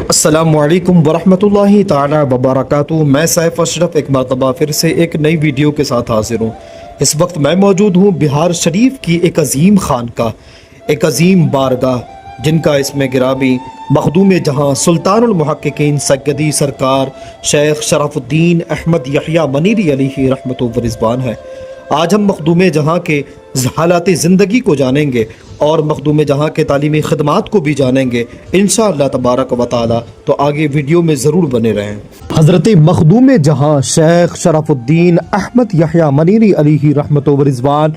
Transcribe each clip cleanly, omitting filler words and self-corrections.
السلام علیکم ورحمۃ اللہ تعالی وبرکاتہ۔ میں سیف اشرف ایک مرتبہ پھر سے ایک نئی ویڈیو کے ساتھ حاضر ہوں۔ اس وقت میں موجود ہوں بہار شریف کی ایک عظیم خانقاہ، ایک عظیم بارگاہ جن کا اسم گرامی مخدوم جہاں سلطان المحققین سیدی سرکار شیخ شرف الدین احمد یحییٰ منیری علیہ رحمت و رضوان ہے۔ آج ہم مخدوم جہاں کے حالات زندگی کو جانیں گے اور مخدوم جہاں کے تعلیمی خدمات کو بھی جانیں گے انشاءاللہ تبارک و تعالی، تو آگے ویڈیو میں ضرور بنے رہیں۔ حضرت مخدوم جہاں شیخ شرف الدین احمد یحییٰ منیری علیہ رحمت و رضوان،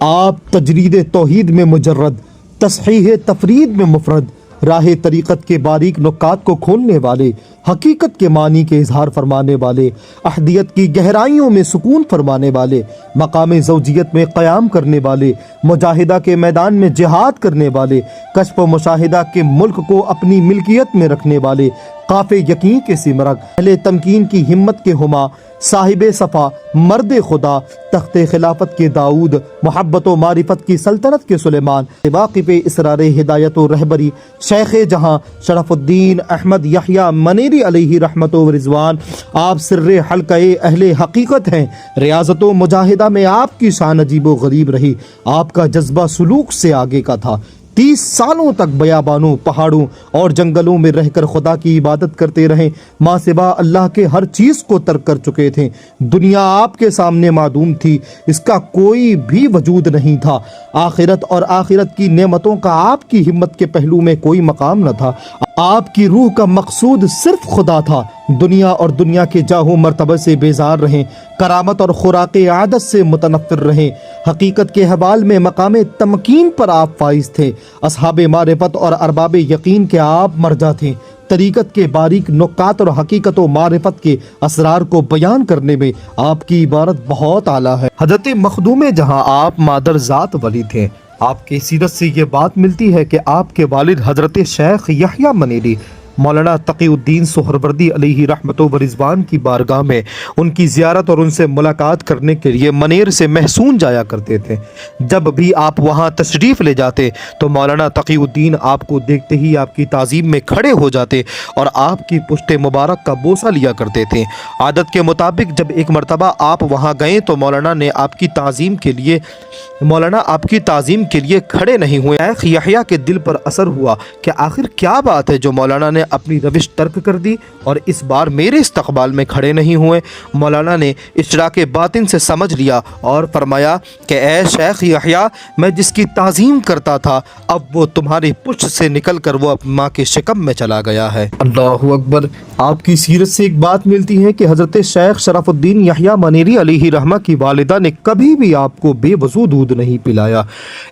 آپ تجرید توحید میں مجرد، تصحیح تفرید میں مفرد، راہ طریقت کے باریک نکات کو کھولنے والے، حقیقت کے معنی کے اظہار فرمانے والے، احدیت کی گہرائیوں میں سکون فرمانے والے، مقام زوجیت میں قیام کرنے والے، مجاہدہ کے میدان میں جہاد کرنے والے، کشف و مشاہدہ کے ملک کو اپنی ملکیت میں رکھنے والے، قاف یقین کے سمرگ، اہل تمکین کی ہمت کے ہما، صاحب صفا، مرد خدا، تخت خلافت کے داؤد، محبت و معرفت کی سلطنت کے سلیمان، واقف اسرار ہدایت و رہبری شیخ جہاں شرف الدین احمد یحییٰ منیری علیہ رحمت و رضوان، آپ سر حلقہ اہل حقیقت ہیں۔ ریاضت و مجاہدہ میں آپ کی شان عجیب و غریب رہی، آپ کا جذبہ سلوک سے آگے کا تھا۔ 30 سالوں تک بیابانوں، پہاڑوں اور جنگلوں میں رہ کر خدا کی عبادت کرتے رہے، ماں سوا اللہ کے ہر چیز کو ترک کر چکے تھے۔ دنیا آپ کے سامنے معدوم تھی، اس کا کوئی بھی وجود نہیں تھا۔ آخرت اور آخرت کی نعمتوں کا آپ کی ہمت کے پہلو میں کوئی مقام نہ تھا۔ آپ کی روح کا مقصود صرف خدا تھا۔ دنیا اور دنیا کے جاہ و مرتبہ سے بیزار رہیں، کرامت اور خوراک عادت سے متنفر رہیں، حقیقت کے حوال میں مقام تمکین پر آپ فائز تھے۔ اصحاب معرفت اور ارباب یقین کے آپ مرجع تھے۔ طریقت کے باریک نکات اور حقیقت و معرفت کے اسرار کو بیان کرنے میں آپ کی عبارت بہت اعلیٰ ہے۔ حضرت مخدوم جہاں آپ مادر ذات ولی تھے۔ آپ کی سیرت سے یہ بات ملتی ہے کہ آپ کے والد حضرت شیخ یحییٰ منیری مولانا تقی الدین سہروردی علیہ رحمت و رضوان کی بارگاہ میں ان کی زیارت اور ان سے ملاقات کرنے کے لیے منیر سے محسون جایا کرتے تھے۔ جب بھی آپ وہاں تشریف لے جاتے تو مولانا تقی الدین آپ کو دیکھتے ہی آپ کی تعظیم میں کھڑے ہو جاتے اور آپ کی پشت مبارک کا بوسہ لیا کرتے تھے۔ عادت کے مطابق جب ایک مرتبہ آپ وہاں گئے تو مولانا آپ کی تعظیم کے لیے کھڑے نہیں ہوئے۔ شیخ یحییٰ کے دل پر اثر ہوا کہ آخر کیا بات ہے جو مولانا نے اپنی روش ترک کر دی اور اس بار میرے استقبال میں کھڑے نہیں ہوئے۔ مولانا نے اشراق باطن سے سمجھ لیا اور فرمایا کہ اے شیخ یحییٰ، میں جس کی تعظیم کرتا تھا اب وہ تمہاری پشت سے نکل کر وہ ماں کے شکم میں چلا گیا ہے۔ اللہ اکبر۔ آپ کی سیرت سے ایک بات ملتی ہے کہ حضرت شیخ شرف الدین یحییٰ منیری علیہ رحمہ کی والدہ نے کبھی بھی آپ کو بے وضو دودھ نہیں پلایا۔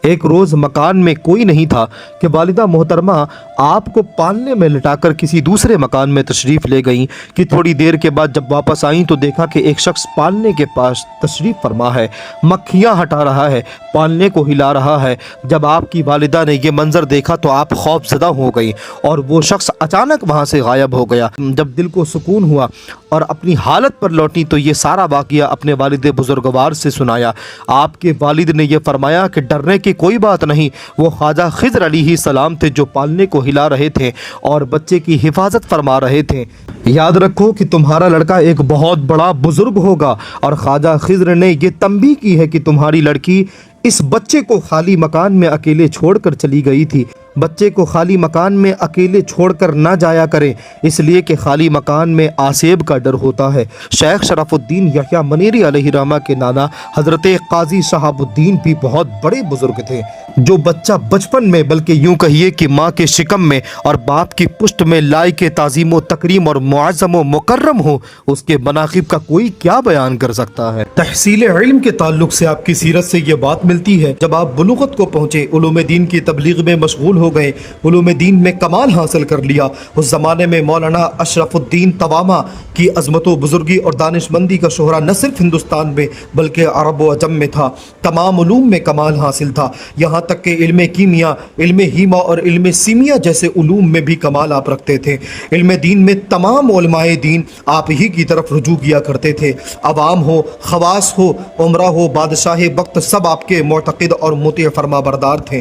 ایک روز مکان میں کوئی نہیں تھا کہ والدہ محترمہ آپ کو پالنے میں لٹا کر کسی دوسرے مکان میں تشریف لے گئیں کہ تھوڑی دیر کے بعد جب واپس آئیں تو دیکھا کہ ایک شخص پالنے کے پاس تشریف فرما ہے، مکھیاں ہٹا رہا ہے، پالنے کو ہلا رہا ہے۔ جب آپ کی والدہ نے یہ منظر دیکھا تو آپ خوف زدہ ہو گئی اور وہ شخص اچانک وہاں سے غائب ہو گیا۔ جب دل کو سکون ہوا اور اپنی حالت پر لوٹی تو یہ سارا واقعہ اپنے والد بزرگوار سے سنایا۔ آپ کے والد نے یہ فرمایا کہ ڈرنے کی کوئی بات نہیں، وہ خواجہ خضر علیہ السلام تھے جو پالنے کو ہلا رہے تھے اور بچے کی حفاظت فرما رہے تھے۔ یاد رکھو کہ تمہارا لڑکا ایک بہت بڑا بزرگ ہوگا، اور خواجہ خضر نے یہ تنبیہ کی ہے کہ تمہاری لڑکی اس بچے کو خالی مکان میں اکیلے چھوڑ کر چلی گئی تھی۔ بچے کو خالی مکان میں اکیلے چھوڑ کر نہ جایا کریں، اس لیے کہ خالی مکان میں آسیب کا ڈر ہوتا ہے۔ شیخ شرف الدین یحییٰ منیری علیہ رحمہ کے نانا حضرت قاضی شہاب الدین بھی بہت بڑے بزرگ تھے۔ جو بچہ بچپن میں بلکہ یوں کہیے کہ ماں کے شکم میں اور باپ کی پشت میں لائق تعظیم و تکریم اور معظم و مکرم ہو، اس کے مناقب کا کوئی کیا بیان کر سکتا ہے۔ تحصیل علم کے تعلق سے آپ کی سیرت سے یہ بات ملتی ہے، جب آپ بلوغت کو پہنچے، علوم دین کی تبلیغ میں مشغول ہو گئے، علوم دین میں کمال حاصل کر لیا۔ اس زمانے میں مولانا اشرف الدین تواما کی عظمت و بزرگی اور دانش مندی کا شہرہ نہ صرف ہندوستان میں بلکہ عرب و عجم میں تھا۔ تمام علوم میں کمال حاصل تھا، یہاں تک کہ علم کیمیا، علم ہیما اور علم سیمیا جیسے علوم میں بھی کمال آپ رکھتے تھے۔ علم دین میں تمام علماء دین آپ ہی کی طرف رجوع کیا کرتے تھے۔ عوام ہو، خواص ہو، عمرہ ہو، بادشاہ وقت، سب آپ کے معتقد اور مطیع فرما بردار تھے۔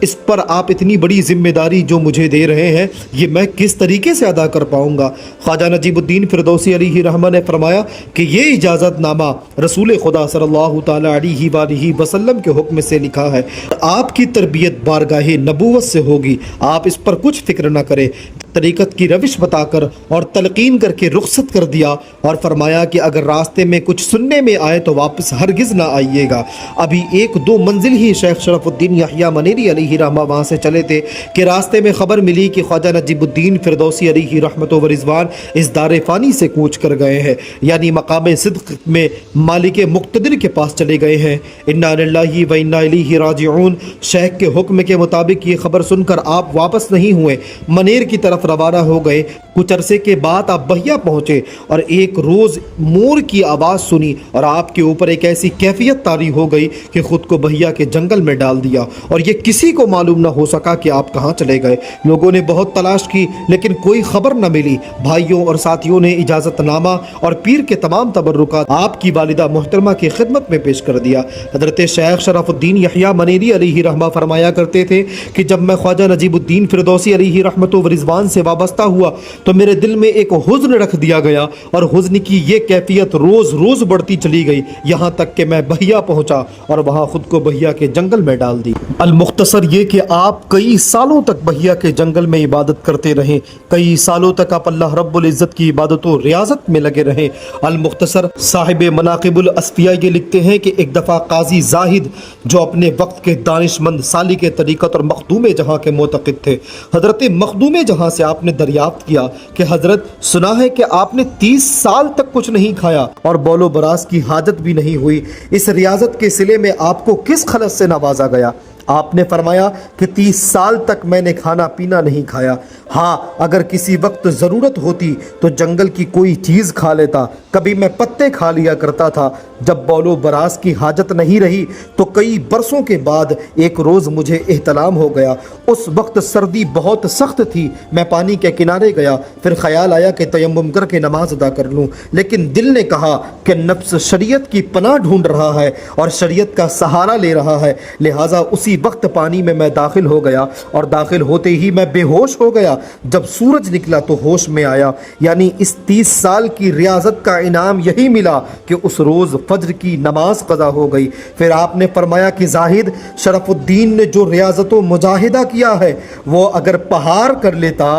اس پر آپ اتنی بڑی ذمہ داری جو مجھے دے رہے ہیں یہ میں کس طریقے سے ادا کر پاؤں گا؟ خواجہ نجیب الدین فردوسی علیہ رحمہ نے فرمایا کہ یہ اجازت نامہ رسول خدا صلی اللہ تعالیٰ علیہ وآلہ وسلم کے حکم سے لکھا ہے، آپ کی تربیت بارگاہ نبوت سے ہوگی، آپ اس پر کچھ فکر نہ کریں۔ طریقت کی روش بتا کر اور تلقین کر کے رخصت کر دیا اور فرمایا کہ اگر راستے میں کچھ سننے میں آئے تو واپس ہرگز نہ آئیے گا۔ ابھی 1-2 منزل ہی شیخ شرف الدین یحییٰ منیری علیہ رحمہ وہاں سے چلے تھے کہ راستے میں خبر ملی کہ خواجہ نجیب الدین فردوسی علیہ رحمت و رضوان اس دار فانی سے کوچ کر گئے ہیں، یعنی مقام صدق میں مالک مقتدر کے پاس چلے گئے ہیں۔ انا للہ و انا الیہ راجعون۔ شیخ کے حکم کے مطابق یہ خبر سن کر آپ واپس نہیں ہوئے، منیر کی طرف روانہ ہو گئے۔ کچھ عرصے کے بعد آپ بہیا پہنچے اور ایک روز مور کی آواز سنی اور آپ کے اوپر ایک ایسی کیفیت طاری ہو گئی کہ خود کو بہیا کے جنگل میں ڈال دیا اور یہ کسی کو معلوم نہ ہو سکا کہ آپ کہاں چلے گئے۔ لوگوں نے بہت تلاش کی لیکن کوئی خبر نہ ملی۔ بھائیوں اور ساتھیوں نے اجازت نامہ اور پیر کے تمام تبرکات آپ کی والدہ محترمہ کی خدمت میں پیش کر دیا۔ حضرت شیخ شرف الدین یحییٰ منیری علیہ رحمہ فرمایا کرتے تھے کہ جب میں خواجہ نجیب الدین فردوسی علیہ رحمت و رضوان سے وابستہ ہوا تو میرے دل میں ایک حزن رکھ دیا گیا اور حزن کی یہ کیفیت روز روز بڑھتی چلی گئی، یہاں تک کہ میں بہیا پہنچا اور وہاں خود کو بہیا کے جنگل میں ڈال دی۔ المختصر یہ کہ آپ کئی سالوں تک بہیا کے جنگل میں عبادت کرتے رہیں، کئی سالوں تک آپ اللہ رب العزت کی عبادت و ریاضت میں لگے رہیں۔ المختصر صاحب مناقب الاصفیاء یہ لکھتے ہیں کہ ایک دفعہ قاضی زاہد جو اپنے وقت کے دانش مند سالک طریقت اور مخدوم جہاں کے معتقد تھے، حضرت مخدوم جہاں سے آپ نے دریافت کیا کہ حضرت سنا ہے کہ آپ نے 30 سال تک کچھ نہیں کھایا اور بول و براز کی حاجت بھی نہیں ہوئی، اس ریاضت کے صلے میں آپ کو کس خلط سے نوازا گیا؟ آپ نے فرمایا کہ 30 سال تک میں نے کھانا پینا نہیں کھایا، ہاں اگر کسی وقت ضرورت ہوتی تو جنگل کی کوئی چیز کھا لیتا، کبھی میں پتے کھا لیا کرتا تھا۔ جب بول و براز کی حاجت نہیں رہی تو کئی برسوں کے بعد ایک روز مجھے احتلام ہو گیا، اس وقت سردی بہت سخت تھی، میں پانی کے کنارے گیا، پھر خیال آیا کہ تیمم کر کے نماز ادا کر لوں، لیکن دل نے کہا کہ نفس شریعت کی پناہ ڈھونڈ رہا ہے اور شریعت کا سہارا لے رہا ہے، لہٰذا اسی وقت پانی میں داخل ہو گیا اور داخل ہوتے ہی میں بے ہوش ہو گیا۔ جب سورج نکلا تو ہوش میں آیا، یعنی اس 30 سال کی ریاضت کا انعام یہی ملا کہ اس روز فجر کی نماز قضا ہو گئی۔ پھر آپ نے فرمایا کہ زاہد، شرف الدین نے جو ریاضت و مجاہدہ کیا ہے وہ اگر پہاڑ کر لیتا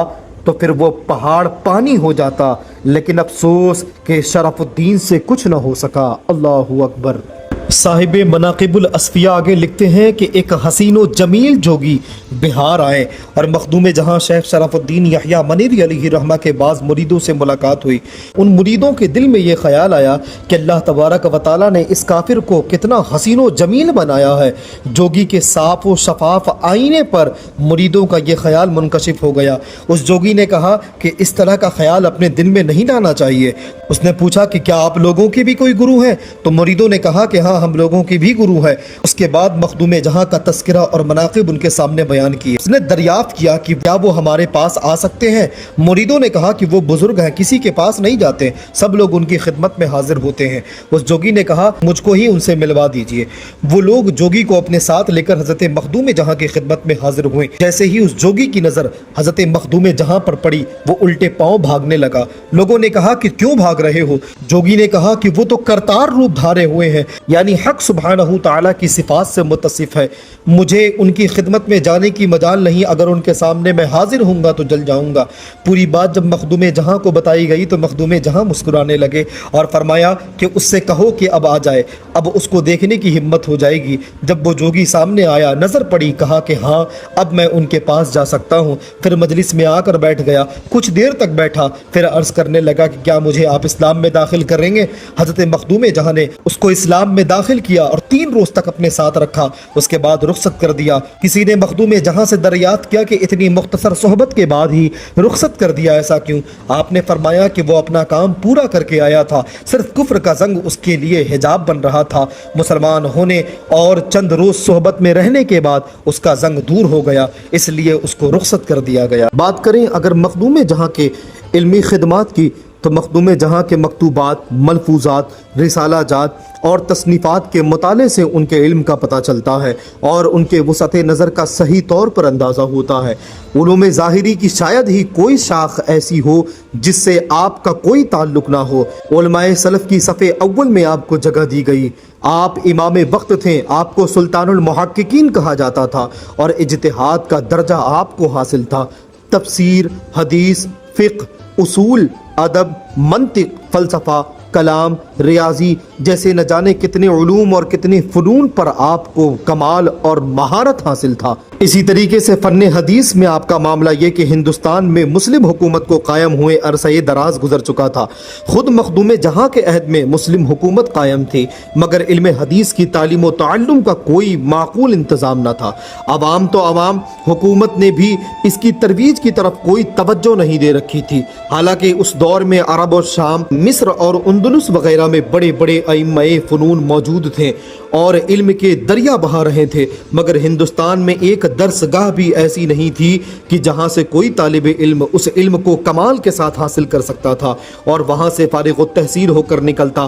تو پھر وہ پہاڑ پانی ہو جاتا، لیکن افسوس کہ شرف الدین سے کچھ نہ ہو سکا۔ اللہ اکبر۔ صاحب مناقب الاصفیاء آگے لکھتے ہیں کہ ایک حسین و جمیل جوگی بہار آئے اور مخدوم جہاں شیخ شرف الدین یحییٰ منیری علیہ رحمہ کے بعض مریدوں سے ملاقات ہوئی۔ ان مریدوں کے دل میں یہ خیال آیا کہ اللہ تبارک و تعالیٰ نے اس کافر کو کتنا حسین و جمیل بنایا ہے۔ جوگی کے صاف و شفاف آئینے پر مریدوں کا یہ خیال منکشف ہو گیا۔ اس جوگی نے کہا کہ اس طرح کا خیال اپنے دل میں نہیں لانا چاہیے۔ اس نے پوچھا کہ کیا آپ لوگوں کے بھی کوئی گرو ہیں؟ تو مریدوں نے کہا کہ ہاں ہم لوگوں کی بھی گرو ہے۔ اس کے بعد مخدوم جہاں کا تذکرہ اور مناقب ان کے سامنے بیان کیے۔ اس نے دریافت کیا کہ کیا وہ ہمارے پاس آ سکتے ہیں؟ مریدوں نے کہا کہ وہ بزرگ ہیں، کسی کے پاس نہیں جاتے، سب لوگ ان کی خدمت میں حاضر ہوتے ہیں۔ اس جوگی نے کہا مجھ کو ہی ان سے ملوا دیجئے۔ وہ لوگ جوگی کو اپنے ساتھ لے کر حضرت مخدوم جہاں کی خدمت میں حاضر ہوئے۔ جیسے ہی اس جوگی کی نظر حضرت مخدوم جہاں پر پڑی وہ الٹے پاؤں بھاگنے لگا۔ لوگوں نے کہا کہ کیوں بھاگ رہے ہو؟ جوگی نے کہا کہ وہ تو کرتار روپ دھارے ہوئے ہیں، یعنی حق سبحانہ تعالیٰ کی صفات سے متصف ہے، مجھے ان کی خدمت میں جانے کی مجال نہیں، اگر ان کے سامنے میں حاضر ہوں گا تو جل جاؤں گا۔ پوری بات جب مخدوم جہاں کو بتائی گئی تو مخدوم جہاں مسکرانے لگے اور فرمایا کہ اس سے کہو کہ اب آ جائے، اب اس کو دیکھنے کی ہمت ہو جائے گی۔ جب وہ جوگی سامنے آیا، نظر پڑی، کہا کہ ہاں اب میں ان کے پاس جا سکتا ہوں۔ پھر مجلس میں آ کر بیٹھ گیا، کچھ دیر تک بیٹھا، پھر عرض کرنے لگا کہ کیا مجھے آپ اسلام میں داخل کریں گے؟ حضرت مخدوم جہاں نے اس کو اسلام میں داخل کیا اور 3 روز تک اپنے ساتھ رکھا، اس کے بعد رخصت کر دیا۔ کسی نے مخدوم جہاں سے دریافت کیا کہ اتنی مختصر صحبت کے بعد ہی رخصت کر دیا، ایسا کیوں؟ آپ نے فرمایا کہ وہ اپنا کام پورا کر کے آیا تھا، صرف کفر کا زنگ اس کے لیے حجاب بن رہا تھا، مسلمان ہونے اور چند روز صحبت میں رہنے کے بعد اس کا زنگ دور ہو گیا، اس لیے اس کو رخصت کر دیا گیا۔ بات کریں اگر مخدوم جہاں کے علمی خدمات کی تو مخدوم جہاں کے مکتوبات، ملفوظات، رسالہ جات اور تصنیفات کے مطالعے سے ان کے علم کا پتہ چلتا ہے اور ان کے وسعت نظر کا صحیح طور پر اندازہ ہوتا ہے۔ علوم ظاہری کی شاید ہی کوئی شاخ ایسی ہو جس سے آپ کا کوئی تعلق نہ ہو۔ علماء سلف کی صف اول میں آپ کو جگہ دی گئی۔ آپ امام وقت تھے، آپ کو سلطان المحققین کہا جاتا تھا اور اجتہاد کا درجہ آپ کو حاصل تھا۔ تفسیر، حدیث، فقہ، اصول، ادب، منطق، فلسفہ، کلام، ریاضی جیسے نہ جانے کتنے علوم اور کتنے فنون پر آپ کو کمال اور مہارت حاصل تھا۔ اسی طریقے سے فن حدیث میں آپ کا معاملہ یہ کہ ہندوستان میں مسلم حکومت کو قائم ہوئے عرصہ دراز گزر چکا تھا۔ خود مخدوم جہاں کے عہد میں مسلم حکومت قائم تھی، مگر علم حدیث کی تعلیم و تعلم کا کوئی معقول انتظام نہ تھا۔ عوام تو عوام، حکومت نے بھی اس کی ترویج کی طرف کوئی توجہ نہیں دے رکھی تھی۔ حالانکہ اس دور میں عرب و شام، مصر اور اندلس وغیرہ میں بڑے بڑے ائمہ فنون موجود تھے اور علم کے دریا بہا رہے تھے، مگر ہندوستان میں ایک درس گاہ بھی ایسی نہیں تھی کہ جہاں سے کوئی طالب علم اس علم کو کمال کے ساتھ حاصل کر سکتا تھا اور وہاں سے فارغ التحصیل ہو کر نکلتا۔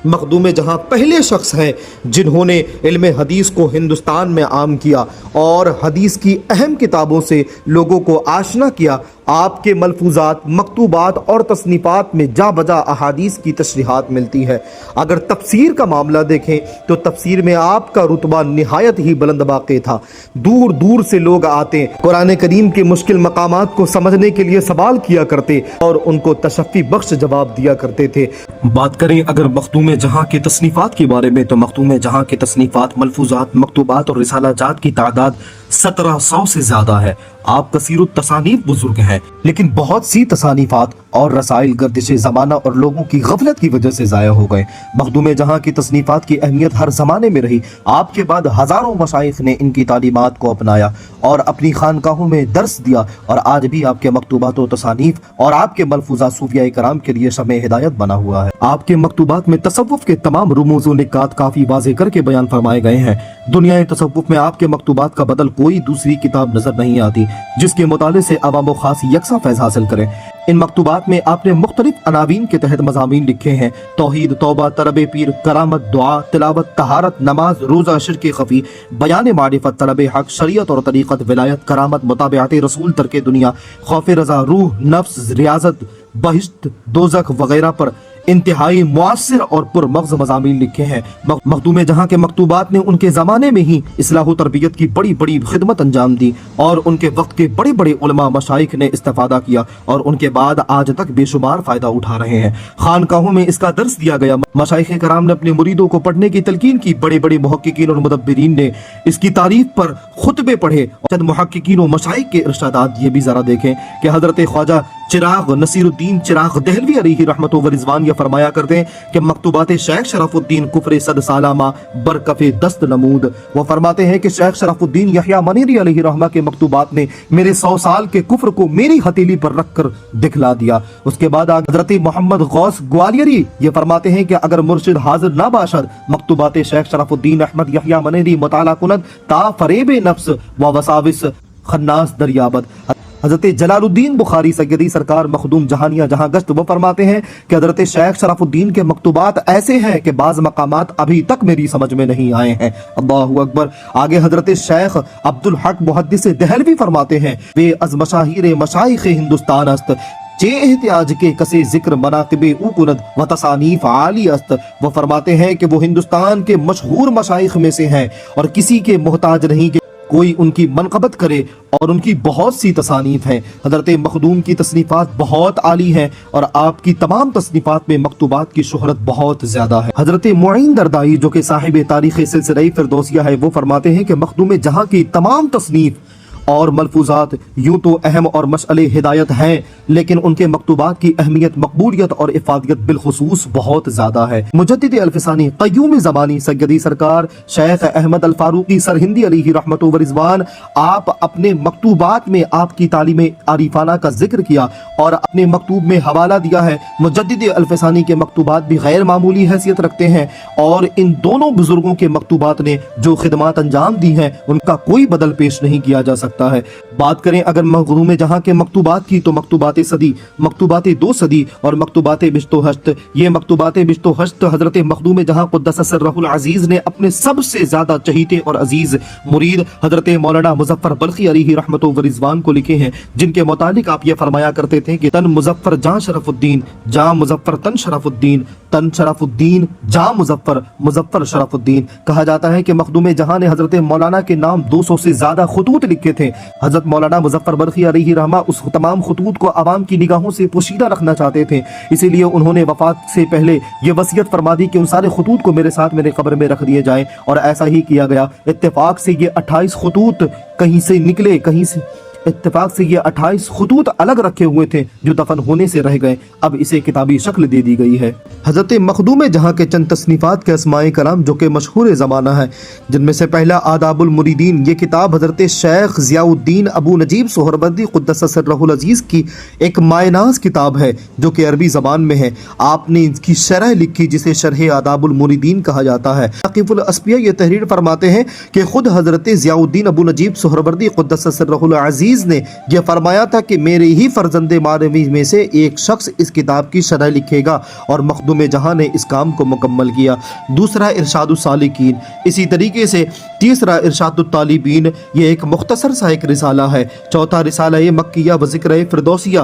مخدوم جہاں پہلے شخص ہیں جنہوں نے علم حدیث کو ہندوستان میں عام کیا اور حدیث کی اہم کتابوں سے لوگوں کو آشنا کیا۔ آپ کے ملفوظات، مکتوبات اور تصنیفات میں جا بجا احادیث کی تشریحات ملتی ہے۔ اگر تفسیر کا معاملہ دیکھیں تو تفسیر میں آپ کا رتبہ نہایت ہی بلند واقع تھا۔ دور دور سے لوگ آتے، قرآن کریم کے مشکل مقامات کو سمجھنے کے لیے سوال کیا کرتے اور ان کو تشفی بخش جواب دیا کرتے تھے۔ بات کریں اگر مخدوم جہاں کے تصنیفات کے بارے میں تو مخدوم جہاں کے تصنیفات، ملفوظات، مکتوبات اور رسالہ جات کی تعداد 1700 سے زیادہ ہے۔ آپ کثیر التصانیف بزرگ ہیں، لیکن بہت سی تصانیفات اور رسائل گردش زمانہ اور لوگوں کی غفلت کی وجہ سے ضائع ہو گئے۔ مخدوم جہاں کی تصنیفات کی اہمیت ہر زمانے میں رہی۔ آپ کے بعد ہزاروں مشائخ نے ان کی تعلیمات کو اپنایا اور اپنی خانقاہوں میں درس دیا، اور آج بھی آپ کے مکتوبات و تصانیف اور آپ کے ملفوظات صوفیاء کرام کے لیے شمع ہدایت بنا ہوا ہے۔ آپ کے مکتوبات میں تصوف کے تمام رموز و نکات کافی واضح کر کے بیان فرمائے گئے ہیں۔ دنیا تصوف میں آپ کے مکتوبات کا بدل کوئی دوسری کتاب نظر نہیں آتی جس کے مطالعے سے عوام و خاص یکساں فیض حاصل کریں۔ ان مکتوبات میں آپ نے مختلف عناوین کے تحت مضامین لکھے ہیں: توحید، توبہ، طلب پیر، کرامت، دعا، تلاوت، طہارت، نماز، روزہ، شرک خفی، بیان معرفت، طلب حق، شریعت اور طریقت، ولایت، کرامت، متابعت رسول، ترک دنیا، خوف رضا، روح، نفس، ریاضت، بہشت، دوزخ وغیرہ پر انتہائی مؤثر اور پرمغز مضامین لکھے ہیں۔ مخدوم جہاں کے مکتوبات نے ان کے زمانے میں ہی اصلاح و تربیت کی بڑی بڑی خدمت انجام دی اور ان کے وقت کے بڑے بڑے علماء مشائخ نے استفادہ کیا اور ان کے بعد آج تک بے شمار فائدہ اٹھا رہے ہیں۔ خانقاہوں میں اس کا درس دیا گیا، مشائخ کرام نے اپنے مریدوں کو پڑھنے کی تلقین کی، بڑے بڑے محققین اور مدبرین نے اس کی تعریف پر خطبے پڑھے۔ چند محققین و مشائخ کے ارشادات یہ بھی ذرا دیکھیں کہ حضرت خواجہ چراغ نصیر الدین چراغ دہلوی علیہ رحمت و رضوان یہ فرمایا کرتے ہیں کہ مکتوبات شیخ شرف الدین کفر صد سالامہ برکف دست نمود۔ وہ فرماتے ہیں کہ شیخ شرف الدین یحییٰ منیری علیہ رحمہ کے مکتوبات نے میرے 100 سال کے کفر کو میری ہتھیلی پر رکھ کر دکھلا دیا۔ اس کے بعد حضرت محمد غوث گوالیری یہ فرماتے ہیں کہ اگر مرشد حاضر نہ باشد مکتوبات شیخ شرف الدین احمد یحییٰ منیری مطالعہ کند تا فریب نفس و وساوس خناس دریابد۔ حضرت جلال الدین بخاری سیدی سرکار مخدوم جہانیہ جہاں گشت وہ فرماتے ہیں کہ حضرت شیخ شرف الدین کے مکتوبات ایسے ہیں کہ بعض مقامات ابھی تک میری سمجھ میں نہیں آئے ہیں۔ اللہ اکبر۔ آگے حضرت شیخ عبدالحق محدث دہلوی فرماتے ہیں وے از مشاہیر مشائخ ہندوستان است چے احتیاج کے کسے ذکر مناقب او کند و تصانیف عالی است۔ وہ فرماتے ہیں کہ وہ ہندوستان کے مشہور مشائخ میں سے ہیں اور کسی کے محتاج نہیں کہ کوئی ان کی منقبت کرے، اور ان کی بہت سی تصانیف ہیں۔ حضرت مخدوم کی تصنیفات بہت عالی ہیں اور آپ کی تمام تصنیفات میں مکتوبات کی شہرت بہت زیادہ ہے۔ حضرت معین دردائی جو کہ صاحب تاریخ سلسلہ فردوسیہ ہے وہ فرماتے ہیں کہ مخدوم جہاں کی تمام تصنیف اور ملفوظات یوں تو اہم اور مشعل ہدایت ہیں، لیکن ان کے مکتوبات کی اہمیت، مقبولیت اور افادیت بالخصوص بہت زیادہ ہے۔ مجدد الفسانی قیوم زمانی سیدی سرکار شیخ احمد الفاروقی سرہندی علیہ رحمت و رضوان، آپ اپنے مکتوبات میں آپ کی تعلیم عارفانہ کا ذکر کیا اور اپنے مکتوب میں حوالہ دیا ہے۔ مجدد الفسانی کے مکتوبات بھی غیر معمولی حیثیت رکھتے ہیں اور ان دونوں بزرگوں کے مکتوبات نے جو خدمات انجام دی ہیں ان کا کوئی بدل پیش نہیں کیا جا سکتا ہے۔ بات کریں اگر مخدوم جہاں کے مکتوبات کی تو مکتوبات صدی، مکتوبات 2 صدی اور مکتوبات بشت و حشت۔ یہ مکتوبات بشت و حشت حضرت مخدوم جہاں قدس سرہ العزیز نے اپنے سب سے زیادہ چہیتے اور عزیز مرید حضرت مولانا مظفر بلخی علیہ رحمت و رضوان کو لکھے ہیں، جن کے متعلق آپ یہ فرمایا کرتے تھے کہ تن مظفر جاں شرف الدین، جاں مظفر تن شرف الدین، تن شرف الدین جاں مظفر، مظفر شرف الدین۔ کہا جاتا ہے کہ مخدوم جہاں نے حضرت مولانا کے نام 200 سے زیادہ خطوط لکھے تھے۔ حضرت مولانا مظفر بلخی علیہ رحمہ اس تمام خطوط کو عوام کی نگاہوں سے پوشیدہ رکھنا چاہتے تھے، اسی لیے انہوں نے وفات سے پہلے یہ وصیت فرما دی کہ ان سارے خطوط کو میرے ساتھ میرے قبر میں رکھ دیے جائیں، اور ایسا ہی کیا گیا۔ اتفاق سے یہ 28 خطوط کہیں سے نکلے، کہیں سے اتفاق سے یہ 28 خطوط الگ رکھے ہوئے تھے جو دفن ہونے سے رہ گئے، اب اسے کتابی شکل دے دی گئی ہے۔ حضرت مخدوم جہاں کے چند تصنیفات کے اسماء کلام جو کہ مشہور زمانہ ہے، جن میں سے پہلا آداب المریدین، یہ کتاب حضرت شیخ ضیاء الدین ابو نجیب سہروردی قدس سرہ العزیز کی ایک مائناز کتاب ہے جو کہ عربی زبان میں ہے۔ آپ نے اس کی شرح لکھی جسے شرح آداب المریدین کہا جاتا ہے۔ ثقیف الاسفیہ یہ تحریر فرماتے ہیں کہ خود حضرت ضیاء الدین ابو نجیب سہروردی قدس سرہ العزیز نے یہ فرمایا تھا کہ میرے ہی فرزند معنوی میں سے ایک شخص اس کتاب کی شرح لکھے گا، اور مخدوم جہاں نے اس کام کو مکمل کیا۔ دوسرا ارشاد السالکین، اسی طریقے سے تیسرا ارشاد الطالبین، یہ ایک مختصر سا ایک رسالہ ہے۔ چوتھا رسالہ مکیہ و ذکر فردوسیہ،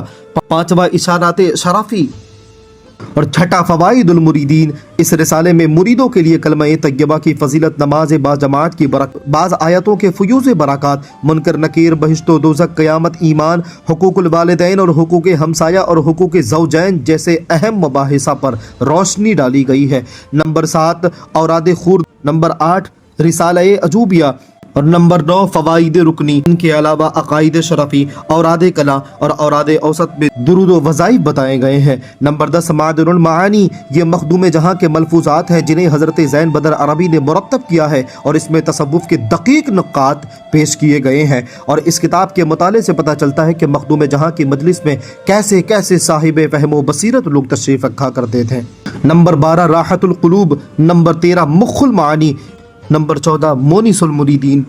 پانچواں اشارات شرافی، اور چھٹا فوائد المریدین۔ اس رسالے میں مریدوں کے لیے کلمہ طیبہ کی فضیلت، نماز با جماعت کی بعض آیتوں کے فیوز برکات، منکر نکیر، بہشت و دوزخ، قیامت، ایمان، حقوق الوالدین اور حقوق ہمسایہ اور حقوق زوجین جیسے اہم مباحثہ پر روشنی ڈالی گئی ہے۔ نمبر 7 اوراد خورد، نمبر 8 رسالہ عجوبیہ، اور نمبر 9 فوائد رکنی۔ ان کے علاوہ عقائد شرفی، اوراد کلا اور اوراد اوسط میں درود و وظائف بتائے گئے ہیں۔ نمبر 10 معدن المعانی، یہ مخدوم جہاں کے ملفوظات ہیں جنہیں حضرت زین بدر عربی نے مرتب کیا ہے، اور اس میں تصوف کے دقیق نقاط پیش کیے گئے ہیں، اور اس کتاب کے مطالعے سے پتہ چلتا ہے کہ مخدوم جہاں کی مجلس میں کیسے کیسے صاحب فہم و بصیرت لوگ تشریف رکھا کرتے تھے۔ نمبر 12 راحت القلوب، نمبر 13 مخ المعانی، نمبر 14 مونس المریدین،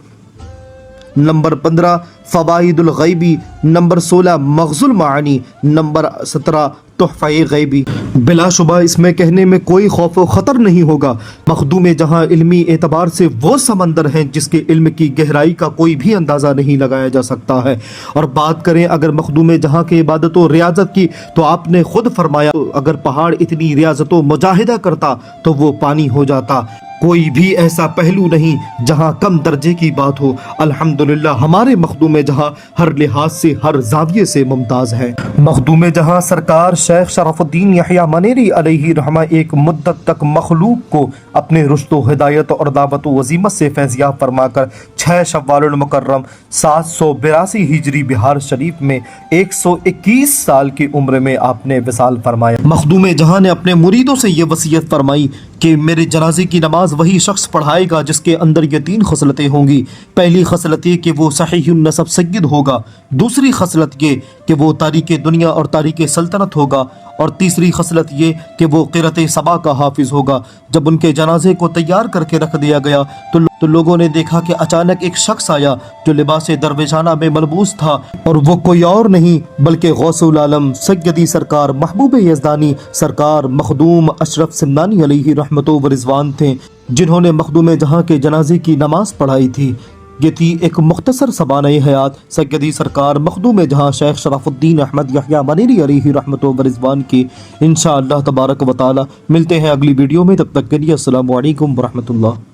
نمبر 15 فوائد الغیبی، نمبر 16 مغز المعانی، نمبر 17 تحفہ غیبی۔ بلا شبہ اس میں کہنے میں کوئی خوف و خطر نہیں ہوگا، مخدوم جہاں علمی اعتبار سے وہ سمندر ہیں جس کے علم کی گہرائی کا کوئی بھی اندازہ نہیں لگایا جا سکتا ہے۔ اور بات کریں اگر مخدوم جہاں کے عبادت و ریاضت کی، تو آپ نے خود فرمایا اگر پہاڑ اتنی ریاضت و مجاہدہ کرتا تو وہ پانی ہو جاتا۔ کوئی بھی ایسا پہلو نہیں جہاں کم درجے کی بات ہو۔ الحمدللہ ہمارے مخدوم جہاں ہر لحاظ سے، ہر زاویے سے ممتاز ہے۔ مخدوم جہاں سرکار شیخ شرف الدین یحییٰ منیری علیہ رحمہ ایک مدت تک مخلوق کو اپنے رشد و ہدایت اور دعوت و عزیمت سے فیضیاب فرما کر 6 شوال المکرم 782 ہجری بہار شریف میں 121 سال کی عمر میں آپ نے وصال فرمایا۔ مخدوم جہاں نے اپنے مریدوں سے یہ وصیت فرمائی کہ میرے جنازے کی نماز وہی شخص پڑھائے گا جس کے اندر یہ 3 خصلتیں ہوں گی۔ پہلی خصلت یہ کہ وہ صحیح النسب سید ہوگا، دوسری خصلت یہ کہ وہ تاریخ دنیا اور تاریخ سلطنت ہوگا، اور تیسری خصلت یہ کہ وہ قرۃ سبا کا حافظ ہوگا۔ جب ان کے جنازے کو تیار کر کے رکھ دیا گیا تو لوگوں نے دیکھا کہ اچانک ایک شخص آیا جو لباس درویشانہ میں ملبوس تھا، اور وہ کوئی اور نہیں بلکہ غوث العالم سیدی سرکار محبوب یزدانی سرکار مخدوم اشرف سمنانی علیہ رحمت و رضوان تھے، جنہوں نے مخدوم جہاں کے جنازے کی نماز پڑھائی تھی۔ یہ تھی ایک مختصر سبانہ حیات سیدی سرکار مخدوم جہاں شیخ شرف الدین احمد یحییٰ منیری علیہ رحمت و رضوان کی۔ انشاءاللہ تبارک و تعالی ملتے ہیں اگلی ویڈیو میں، تب تک کے لیے السلام علیکم ورحمۃ اللہ۔